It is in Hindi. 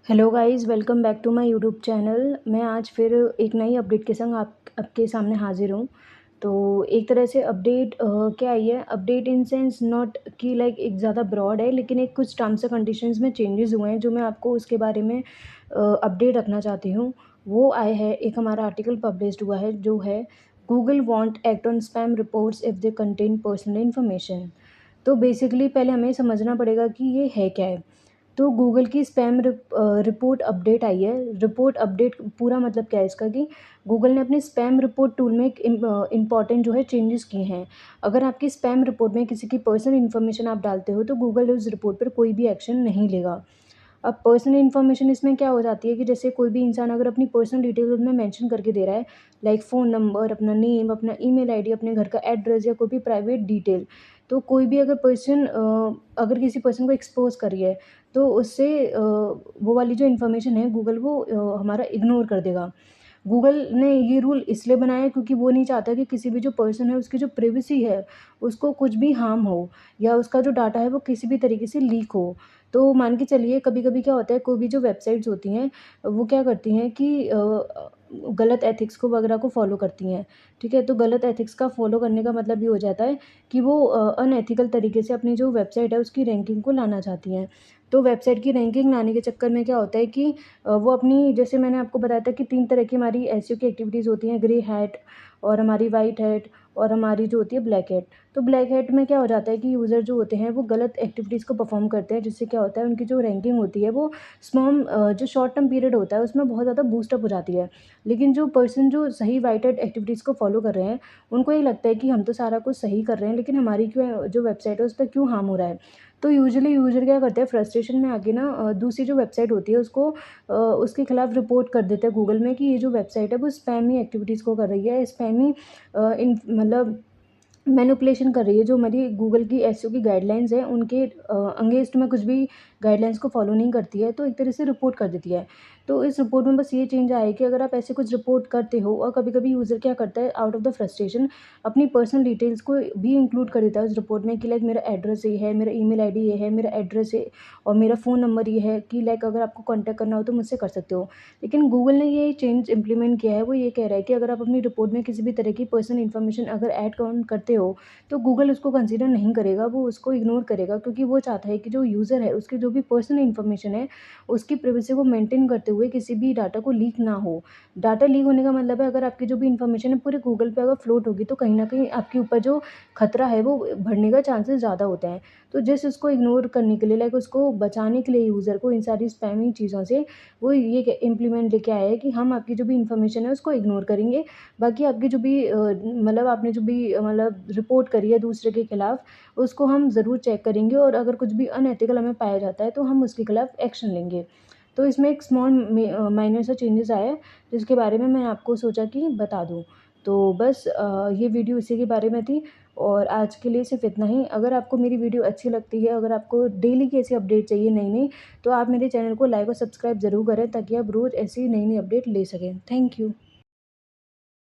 Hello guys, welcome back to my YouTube channel. मैं आज फिर एक नई अपडेट के संग आपके सामने हाजिर हूँ। तो एक तरह से अपडेट क्या आई है, अपडेट इन सेंस नॉट कि लाइक एक ज़्यादा ब्रॉड है, लेकिन एक कुछ टर्म्स एंड कंडीशंस में चेंजेस हुए हैं जो मैं आपको उसके बारे में अपडेट रखना चाहती हूँ। वो आए हैं, एक हमारा आर्टिकल पब्लिश्ड हुआ है जो है Google want act on spam reports if they contain personal information. तो बेसिकली पहले हमें समझना पड़ेगा कि ये है क्या है। तो गूगल की स्पैम रिपोर्ट अपडेट आई है। रिपोर्ट अपडेट पूरा मतलब क्या है इसका कि गूगल ने अपने स्पैम रिपोर्ट टूल में एक इम्पॉर्टेंट जो है चेंजेस किए हैं। अगर आपकी स्पैम रिपोर्ट में किसी की पर्सनल इन्फॉर्मेशन आप डालते हो तो गूगल उस रिपोर्ट पर कोई भी एक्शन नहीं लेगा। अब पर्सनल इन्फॉर्मेशन इसमें क्या हो जाती है कि जैसे कोई भी इंसान अगर अपनी पर्सनल डिटेल उसमें मेंशन करके दे रहा है, लाइक फ़ोन नंबर, अपना नेम, अपना ईमेल आईडी, अपने घर का एड्रेस या कोई भी प्राइवेट डिटेल, तो कोई भी अगर पर्सन अगर किसी पर्सन को एक्सपोज़ कर रही है, तो उससे वो वाली जो इन्फॉर्मेशन है गूगल वो हमारा इग्नोर कर देगा। गूगल ने ये रूल इसलिए बनाया है क्योंकि वो नहीं चाहता कि किसी भी जो पर्सन है उसकी जो प्राइवेसी है उसको कुछ भी हार्म हो या उसका जो डाटा है वो किसी भी तरीके से लीक हो। तो मान के चलिए कभी-कभी क्या होता है, कोई भी जो वेबसाइट्स होती हैं वो क्या करती हैं कि गलत एथिक्स को वगैरह को फ़ॉलो करती हैं, ठीक है? तो गलत एथिक्स का फ़ॉलो करने का मतलब ये हो जाता है कि वो अनएथिकल तरीके से अपनी जो वेबसाइट है उसकी रैंकिंग को लाना चाहती हैं। तो वेबसाइट की रैंकिंग लाने के चक्कर में क्या होता है कि वो अपनी, जैसे मैंने आपको बताया था कि 3 तरह की हमारी एसईओ की एक्टिविटीज़ होती हैं, ग्रे हैट और हमारी व्हाइट हैट और हमारी जो होती है ब्लैक हैट। तो ब्लैक हैट में क्या हो जाता है कि यूज़र जो होते हैं वो गलत एक्टिविटीज़ को परफ़ॉर्म करते हैं, जिससे क्या होता है उनकी जो रैंकिंग होती है वो जो शॉर्ट टर्म पीरियड होता है उसमें बहुत ज़्यादा बूस्ट अप हो जाती है। लेकिन जो पर्सन जो सही व्हाइट हैट एक्टिविटीज़ को फ़ॉलो कर रहे हैं, उनको ये लगता है कि हम तो सारा कुछ सही कर रहे हैं, लेकिन हमारी क्यों जो वेबसाइट है उस पे क्यों हार्म हो रहा है। तो यूजुअली यूज़र क्या करते हैं, फ्रस्ट्रेशन में आके ना दूसरी जो वेबसाइट होती है उसको उसके खिलाफ रिपोर्ट कर देते हैं गूगल में कि ये जो वेबसाइट है वो स्पैमी एक्टिविटीज़ को कर रही है, स्पैमी मतलब मैनिपुलेशन कर रही है, जो हमारी गूगल की एसईओ की गाइडलाइंस हैं उनके अगेंस्ट में कुछ भी गाइडलाइंस को फॉलो नहीं करती है, तो एक तरह से रिपोर्ट कर देती है। तो इस रिपोर्ट में बस ये चेंज आया है कि अगर आप ऐसे कुछ रिपोर्ट करते हो और कभी-कभी यूज़र क्या करता है, आउट ऑफ द फ्रस्ट्रेशन अपनी पर्सनल डिटेल्स को भी इंक्लूड कर देता है उस रिपोर्ट में कि लाइक मेरा एड्रेस ये है, मेरा ईमेल आईडी ये है, मेरा एड्रेस है और मेरा फ़ोन नंबर ये है कि लाइक अगर आपको कॉन्टैक्ट करना हो तो मुझसे कर सकते हो। लेकिन गूगल ने ये चेंज इम्प्लीमेंट किया है, वो ये कह रहा है कि अगर आप अपनी रिपोर्ट में किसी भी तरह की पर्सनल इन्फॉर्मेशन अगर ऐड ऑन करते हो तो गूगल उसको कंसीडर नहीं करेगा, वो उसको इग्नोर करेगा, क्योंकि वो चाहता है कि जो यूज़र है उसकी जो भी पर्सनल इन्फॉर्मेशन है उसकी प्राइवेसी को मेंटेन करते हुए किसी भी डाटा को लीक ना हो। डाटा लीक होने का मतलब है अगर आपकी जो भी इन्फॉर्मेशन है पूरे गूगल पे अगर फ्लोट होगी तो कहीं न कहीं आपके ऊपर जो खतरा है वो बढ़ने का चांसेस ज़्यादा होते हैं। तो जस्ट उसको इग्नोर करने के लिए, लाइक उसको बचाने के लिए यूज़र को इन सारी स्पैमी चीज़ों से, वो ये इम्प्लीमेंट लेके आया है कि हम आपकी जो भी इन्फॉर्मेशन है उसको इग्नोर करेंगे। बाकी आपकी जो भी मतलब आपने जो भी मतलब रिपोर्ट करी है दूसरे के खिलाफ, उसको हम ज़रूर चेक करेंगे और अगर कुछ भी अनएथिकल हमें पाया जाता है तो हम उसके खिलाफ एक्शन लेंगे। तो इसमें एक स्मॉल माइनर सा चेंजेस आया है जिसके बारे में मैं आपको सोचा कि बता दूँ। तो बस ये वीडियो इसी के बारे में थी और आज के लिए सिर्फ़ इतना ही। अगर आपको मेरी वीडियो अच्छी लगती है, अगर आपको डेली की ऐसी अपडेट चाहिए नई-नई, तो आप मेरे चैनल को लाइक और सब्सक्राइब ज़रूर करें ताकि आप रोज़ ऐसी नई-नई अपडेट ले सकें। Thank you.